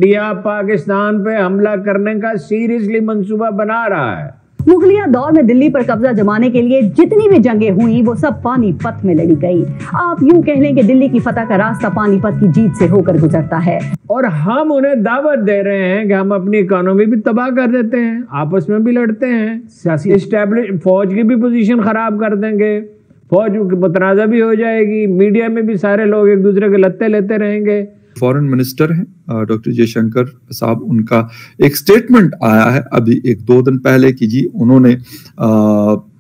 India Pakistan पे हमला करने का सीरियसली मंसूबा बना रहा है। मुगलिया दौर में दिल्ली पर कब्जा जमाने के लिए जितनी भी जंगें हुई वो सब पानीपत में लड़ी गई। आप यूं कह लें कि दिल्ली की फतह का रास्ता पानीपत की जीत से होकर गुजरता है। और हम उन्हें दावत दे रहे हैं कि हम अपनी इकोनॉमी भी तबाह कर देते हैं, आपस में भी लड़ते हैं, सियासी एस्टैब्लिश फौज की भी पोजीशन खराब कर देंगे, फौज मुतनाज़ा भी हो जाएगी, मीडिया में भी सारे लोग एक दूसरे के लत्ते लेते रहेंगे। फॉरेन मिनिस्टर हैं डॉक्टर जयशंकर साहब, उनका एक स्टेटमेंट आया है अभी 1-2 दिन पहले कि जी उन्होंने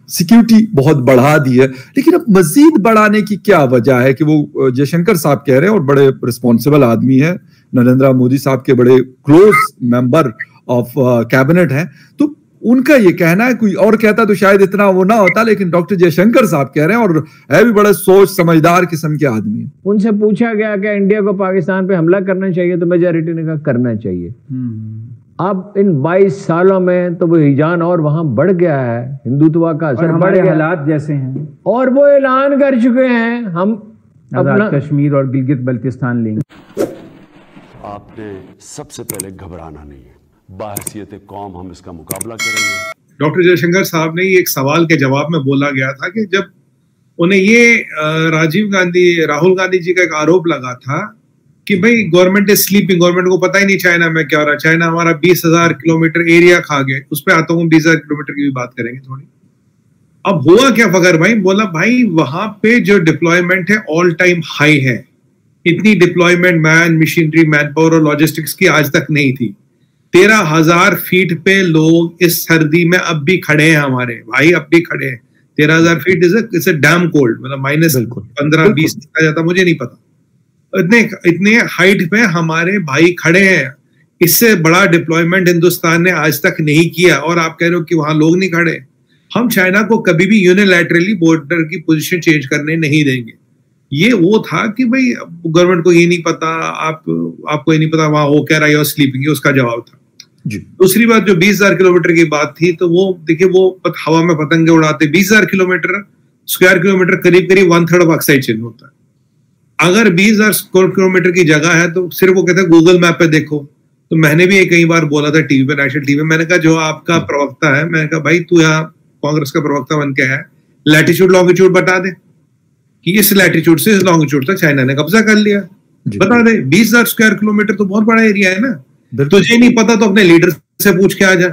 सिक्योरिटी बहुत बढ़ा दी है, लेकिन अब मजीद बढ़ाने की क्या वजह है कि वो जयशंकर साहब कह रहे हैं और बड़े रिस्पॉन्सिबल आदमी है, नरेंद्र मोदी साहब के बड़े क्लोज मेंबर ऑफ कैबिनेट हैं, तो उनका ये कहना है, कोई और कहता तो शायद इतना वो ना होता, लेकिन डॉक्टर जयशंकर साहब कह रहे हैं और है भी बड़े सोच समझदार किस्म के आदमी है। उनसे पूछा गया कि इंडिया को पाकिस्तान पे हमला करना चाहिए, तो मेजॉरिटी ने कहा करना चाहिए। अब इन 22 सालों में तो वो हिजान और वहां बढ़ गया है, हिंदुत्व का असर बढ़ गया, हालात जैसे हैं, और वो ऐलान कर चुके हैं हम अपना कश्मीर और गिलगित बल्तिस्तान लेंगे। आपने सबसे पहले घबराना नहीं है, बाहसियत कौम हम इसका मुकाबला करेंगे। डॉक्टर जयशंकर साहब ने ये एक सवाल के जवाब में बोला गया था कि जब उन्हें ये राहुल गांधी जी का एक आरोप लगा था कि भाई गवर्नमेंट इज स्लीपिंग, गवर्नमेंट को पता ही नहीं चाइना में क्या हो रहा है, चाइना हमारा 20,000 किलोमीटर एरिया खा गए, उस पर आता हूँ 20,000 किलोमीटर की भी बात करेंगे थोड़ी। अब हुआ क्या फखर भाई, बोला भाई वहां पे जो डिप्लॉयमेंट है ऑल टाइम हाई है, इतनी deployment man machinery man power और लॉजिस्टिक्स की आज तक नहीं थी। 13,000 फीट पे लोग इस सर्दी में अब भी खड़े हैं हमारे भाई, अब भी खड़े हैं। 13,000 फीट इज डैम कोल्ड, मतलब -15-20 आ जाता, मुझे नहीं पता। इतने हाइट पे हमारे भाई खड़े हैं, इससे बड़ा डिप्लॉयमेंट हिंदुस्तान ने आज तक नहीं किया, और आप कह रहे हो कि वहां लोग नहीं खड़े। हम चाइना को कभी भी यूनिलैटरली बॉर्डर की पोजीशन चेंज करने नहीं देंगे। ये वो था कि भाई गवर्नमेंट को ये नहीं पता, आपको ये नहीं पता वहां हो क्या रहा है और स्लीपिंग, उसका जवाब था जी। दूसरी बात जो 20,000 किलोमीटर की बात थी, तो वो देखिए वो हवा में पतंगे उड़ाते, 20,000 किलोमीटर स्क्वायर किलोमीटर करीब 1/3 ऑफ अक्साइड चिन्ह होता है। अगर 20,000 स्क्वायर किलोमीटर की जगह है तो सिर्फ वो कहते हैं गूगल मैप पे देखो। तो मैंने भी कई बार बोला था टीवी पे, नेशनल टीवी में, मैंने कहा जो आपका प्रवक्ता है, मैंने कहा भाई तू यहाँ कांग्रेस का प्रवक्ता बन के है, लैटिट्यूड लॉन्गिट्यूड बता दे कि इस लैटिट्यूड से इस लॉन्गिट्यूड तक चाइना ने कब्जा कर लिया, बता दे। 20,000 स्क्वायर किलोमीटर तो बहुत बड़ा एरिया है ना। तुझे नहीं पता तो अपने लीडर से पूछ के आ जा,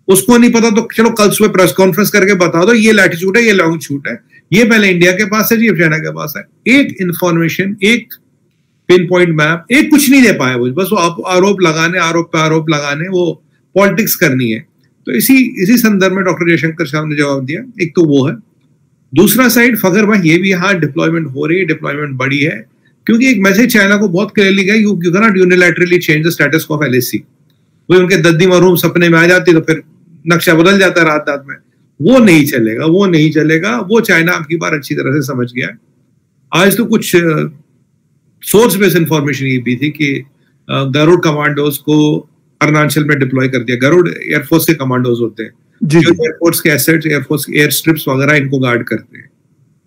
उसको नहीं पता तो चलो कल सुबह प्रेस कॉन्फ्रेंस करके बता दो ये लैटिट्यूड है, ये लॉन्गिट्यूड है, ये पहले इंडिया के पास है जी, अब चाइना के पास है। एक इंफॉर्मेशन, एक पिन पॉइंट मैप, एक कुछ नहीं दे पाए वो, बस वो आरोप लगाने, आरोप पे आरोप लगाने, वो पॉलिटिक्स करनी है। तो इसी संदर्भ में डॉक्टर जयशंकर साहब ने जवाब दिया। एक तो वो है, दूसरा साइड फखर भाई ये भी यहाँ डिप्लॉयमेंट हो रही है, डिप्लॉयमेंट बढ़ी है, क्योंकि एक मैसेज चाइना को बहुत क्लियरली गया, you can not unilaterally change the status of LAC। वो उनके दद्दी मरहूम सपने में आ जाती तो फिर नक्शा बदल जाता है रात में। वो नहीं चलेगा, वो नहीं चलेगा, वो चाइना आपकी बार अच्छी तरह से समझ गया है। आज तो कुछ सोर्स बेस्ड इंफॉर्मेशन ये भी थी कि गरुड़ कमांडोज को अरुणाचल में डिप्लॉय कर दिया। गरुड़ एयरफोर्स के कमांडोज होते हैं जो एयरफोर्स के एसेट्स, एयरफोर्स के एयर स्ट्रिप्स वगैरह इनको गार्ड करते हैं।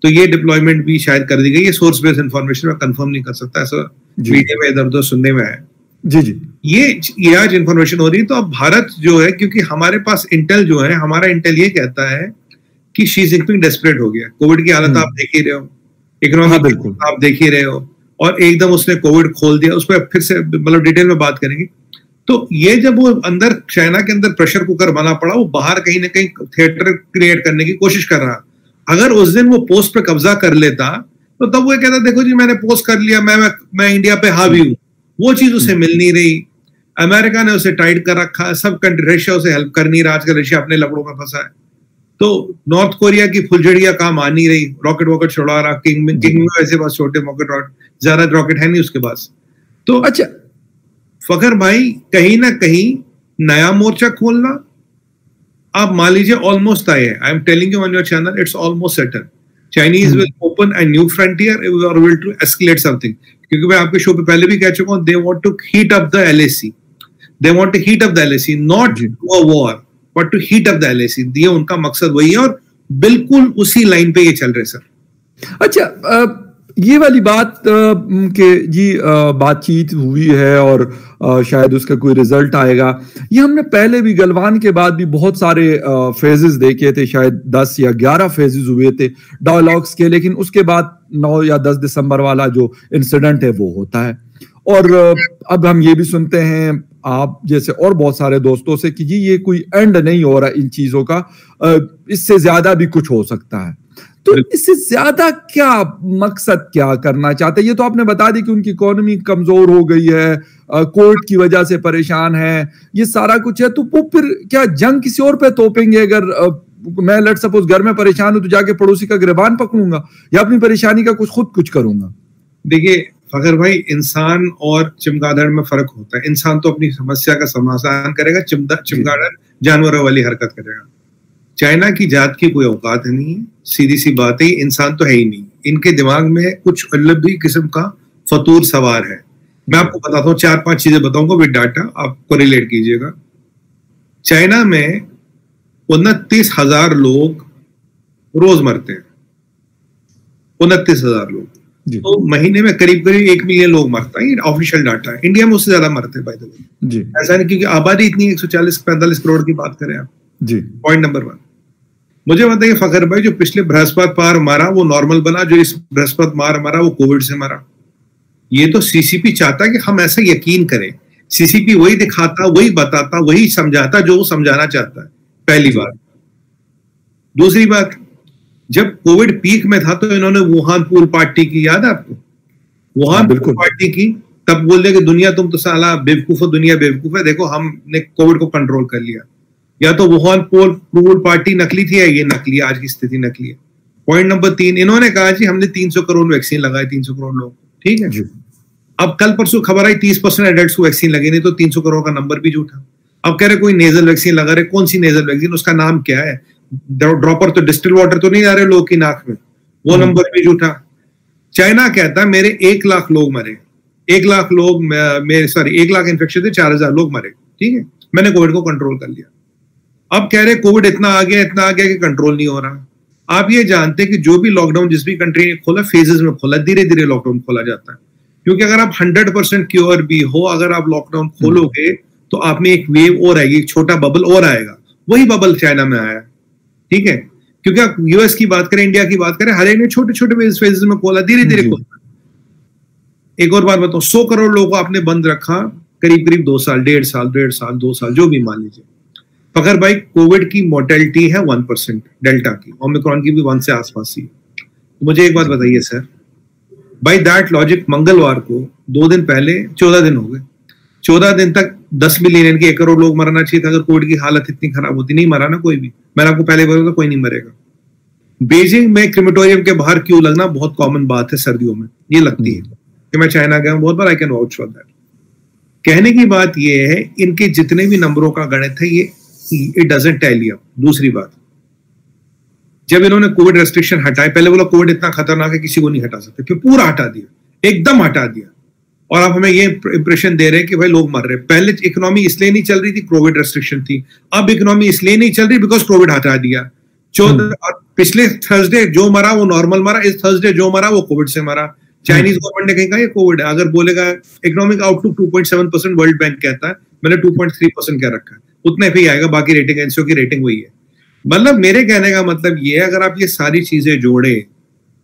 तो ये डिप्लॉयमेंट भी शायद कर दी गई। ये सोर्स बेस्ड इंफॉर्मेशन में कंफर्म नहीं कर सकता, ऐसा मीडिया में इधर उधर सुनने में है जी। ये आज इंफॉर्मेशन हो रही है। तो अब भारत जो है, क्योंकि हमारे पास इंटेल जो है, हमारा इंटेल ये कहता है कि शी जिनपिंग डेस्परेट हो गया। कोविड की हालत आप देख ही रहे हो, इकोनॉमिक आप देख ही रहे हो, और एकदम उसने कोविड खोल दिया। उस पर फिर से मतलब डिटेल में बात करेंगे। तो ये जब वो अंदर चाइना के अंदर प्रेशर कुकर बना पड़ा, वो बाहर कहीं ना कहीं थिएटर क्रिएट करने की कोशिश कर रहा। अगर उस दिन वो पोस्ट पे कब्जा कर लेता तो तब वो कहता देखो जी मैंने पोस्ट कर लिया, मैं इंडिया पे हावी हूं। वो चीज उसे मिल नहीं रही। अमेरिका ने उसे टाइट कर रखा है, सब कंट्री, रशिया उसे हेल्प कर नहीं रहा, आजकल रशिया अपने लकड़ों में फंसा है। तो नॉर्थ कोरिया की फुलझड़ियां काम आ नहीं रही, रॉकेट वॉकेट छोड़ा रहा, किंग में वैसे पास छोटे रॉकेट, ज्यादा रॉकेट है नहीं उसके पास। तो अच्छा फखर भाई कहीं ना कहीं नया मोर्चा खोलना, आप मान लीजिए ऑलमोस्ट आए हैं। I am telling you on your channel, it's almost settle. Chinese will open a new frontier और विल टू एस्केलेट समथिंग। क्योंकि मैं आपके शो पे पहले भी कह चुका हूं, they want to heat up the LAC, they want to heat up the LAC, not a war but to heat up the LAC। ये उनका मकसद वही है, और बिल्कुल उसी लाइन पे ये चल रहे सर। अच्छा ये वाली बात के जी बातचीत हुई है और शायद उसका कोई रिजल्ट आएगा, ये हमने पहले भी गलवान के बाद भी बहुत सारे फेजेस देखे थे, शायद 10 या 11 फेजेस हुए थे डायलॉग्स के, लेकिन उसके बाद 9 या 10 दिसंबर वाला जो इंसिडेंट है वो होता है। और अब हम ये भी सुनते हैं आप जैसे और बहुत सारे दोस्तों से कि जी ये कोई एंड नहीं हो रहा इन चीजों का, इससे ज्यादा भी कुछ हो सकता है। तो इससे ज्यादा क्या मकसद क्या करना चाहते हैं? ये तो आपने बता दी कि उनकी इकोनॉमी कमजोर हो गई है, कोविड की वजह से परेशान है, ये सारा कुछ है, तो वो फिर क्या जंग किसी और पे तोपेंगे? अगर मैं लेट सपोज घर में परेशान हूं तो जाके पड़ोसी का गिरबान पकड़ूंगा या अपनी परेशानी का कुछ करूंगा? देखिए फखर भाई, इंसान और चमगादड़ में फर्क होता है। इंसान तो अपनी समस्या का समाधान करेगा, चमगादड़ जानवरों वाली हरकत करेगा। चाइना की जात की कोई औकात नहीं है, सीधी सी बात है, इंसान तो है ही नहीं। इनके दिमाग में कुछ अलग ही किस्म का फतूर सवार है। मैं आपको बताता हूँ, 4-5 चीजें बताऊंगा विद डाटा, आप कोरिलेट कीजिएगा। चाइना में 29,000 लोग रोज मरते हैं, 29,000 लोग। तो महीने में करीब 1 मिलियन लोग मरता है, ये ऑफिशियल डाटा है। इंडिया में उससे ज्यादा मरते हैं बाय द वे, ऐसा नहीं, क्योंकि आबादी इतनी 140-45 करोड़ की बात करें आप जी। पॉइंट नंबर 1, मुझे बताइए फखर भाई, जो पिछले बृहस्पतिवार मारा वो नॉर्मल बना, जो इस बृहस्पतिवार मारा वो कोविड से मरा। ये तो सीसीपी चाहता है कि हम ऐसा यकीन करें। सीसीपी वही दिखाता, वही बताता, वही समझाता जो वो समझाना चाहता है, पहली बात। दूसरी बात, जब कोविड पीक में था तो इन्होंने वुहान पूल पार्टी की, याद है आपको? वुहान पूल पार्टी की, तब बोल रहे कि दुनिया तुम तो साला बेवकूफ हो, दुनिया बेवकूफ है, देखो हमने कोविड को कंट्रोल कर लिया। या तो वुहान पूल पार्टी नकली थी या ये नकली, आज की स्थिति नकली है। पॉइंट नंबर 3, इन्होंने कहा जी हमने 300 करोड़ वैक्सीन लगाए, 300 करोड़ लोग, ठीक है। अब कल परसों खबर आई 30% एडल्ट्स को वैक्सीन लगी, नहीं तो 300 करोड़ का नंबर भी झूठा। अब कह रहे कोई नेजल वैक्सीन लगा रहे, कौन सी नेजल वैक्सीन, उसका नाम क्या है? ड्रॉपर तो डिस्टिल वाटर तो नहीं आ रहे लोग की नाक में, वो नंबर भी झूठा। चाइना कहता है मेरे 1 लाख लोग मरे, 1 लाख लोग मेरे 1 लाख इन्फेक्शन थे, 4,000 लोग मरे, ठीक है, मैंने कोविड को कंट्रोल कर लिया। अब कह रहे कोविड इतना आ गया कि कंट्रोल नहीं हो रहा। आप ये जानते हैं कि जो भी लॉकडाउन जिस भी कंट्री ने खोला, फेजेस में खोला, धीरे धीरे लॉकडाउन खोला जाता है, क्योंकि अगर आप 100% क्योर भी हो, अगर आप लॉकडाउन खोलोगे तो आप में एक वेव और आएगी, एक छोटा बबल और आएगा। वही बबल चाइना में आया, ठीक है, क्योंकि आप यूएस की बात करें, इंडिया की बात करें, हर एक ने छोटे छोटे फेजेस में खोला, धीरे धीरे खोला। एक और बात बताओ, 100 करोड़ लोगों को आपने बंद रखा करीब करीब 2 साल, 1.5 साल, 2 साल, जो भी मान लीजिए। फखर भाई, कोविड की मोर्टेलिटी है 1%, डेल्टा की, ओमिक्रॉन की भी 1 से आसपास ही। तो मुझे एक बात बताइए सर, बाय दैट लॉजिक, मंगलवार को 2 दिन पहले 14 दिन हो गए, 14 दिन तक 10 मिलियन के 1 करोड़ लोग मरना चाहिए था। अगर कोविड की हालत इतनी खराब होती, नहीं मरा ना कोई भी। मैंने आपको पहले बोला था कोई नहीं मरेगा। बीजिंग में क्रिमेटोरियम के बाहर क्यों लगना बहुत कॉमन बात है सर्दियों में, ये लगती है कि मैं चाइना गया हूं बहुत बार, I can vouch for that. कहने की बात ये है, इनके जितने भी नंबरों का गणित है, ये इट डजंट टैली अप। दूसरी बात, जब इन्होंने कोविड रेस्ट्रिक्शन हटाए, पहले बोला कोविड इतना खतरनाक है किसी को नहीं हटा सकते, फिर पूरा हटा दिया, एकदम हटा दिया, और अब हमें ये इंप्रेशन दे रहे हैं कि भाई लोग मर रहे हैं। पहले इकोनॉमी इसलिए नहीं चल रही थी, कोविड रेस्ट्रिक्शन थी। अब इकोनॉमी इसलिए नहीं चल रही बिकॉज कोविड हटा दिया। पिछले थर्सडे जो मरा वो नॉर्मल मरा, इस थर्सडे जो मरा वो कोविड से मरा। चाइनीज गवर्नमेंट ने कहीं कहा ये कोविड है। अगर बोलेगा इकोनॉमिक आउटलुक 2.7% वर्ल्ड बैंक कहता है, मैंने 2.3% क्या रखा है, उतने पे ही आएगा, बाकी रेटिंग एजेंसियों की रेटिंग वही है। मतलब मेरे कहने का मतलब ये है, अगर आप ये सारी चीजें जोड़े,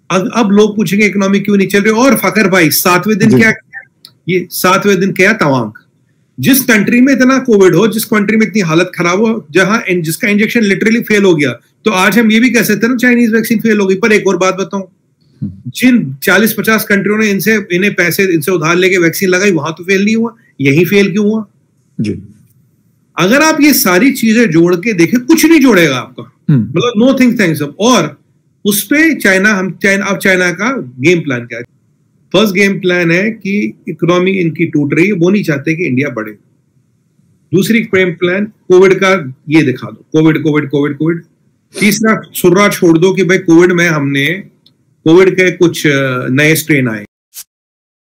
अब लोग पूछेंगे इकोनॉमी क्यों नहीं चल रही। और फकर भाई, 7वें दिन क्या, ये 7वें दिन क्या तवांग, जिस कंट्री में इतना कोविड हो, जिस कंट्री में इतनी हालत खराब हो, जहां जिसका इंजेक्शन लिटरली फेल हो गया, तो आज हम ये भी कह सकते हैं ना चाइनीज वैक्सीन फेल हो गई। पर एक और बात बताऊं, जिन 40-50 कंट्रियों ने इन्हें पैसे इनसे उधार लेके वैक्सीन लगाई, वहां तो फेल नहीं हुआ, यही फेल क्यों हुआ जी? अगर आप ये सारी चीजें जोड़ के देखें, कुछ नहीं जोड़ेगा आपका, मतलब नो थिंग थैंक्स अप। और उस पे चाइना का गेम प्लान क्या है? फर्स्ट गेम प्लान है कि इकोनॉमी इनकी टूट रही है, वो नहीं चाहते कि इंडिया बढ़े। दूसरी गेम प्लान, कोविड का ये दिखा दो, कोविड कोविड कोविड कोविड। तीसरा, सुर्रा छोड़ दो कि भाई कोविड में हमने कोविड के कुछ नए स्ट्रेन आए,